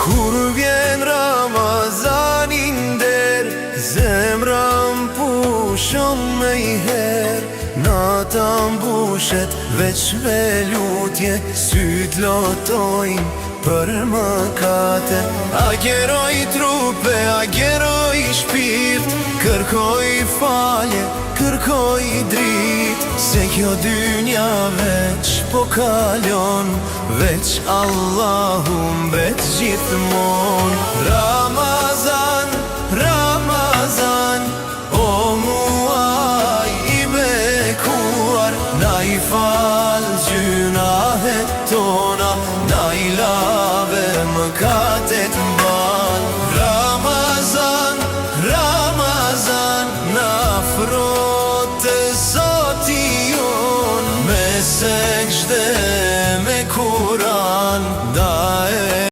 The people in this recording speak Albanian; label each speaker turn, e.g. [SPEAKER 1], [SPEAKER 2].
[SPEAKER 1] Kur vjen Ramazanin der, zemra mpushon me i her. Nata mbushet veç me lutje, syt lotojnë për mëkate. Agjeroj trupe, agjeroj shpirt, kërkoj falje, kërkoj drit. Se kjo dynja veç po kalon, veç Allahu mbet gjithmon. Ramazan, Ramazan, o muaj i bekuar, na i fal gjunahet tona, na i lave mëkatet.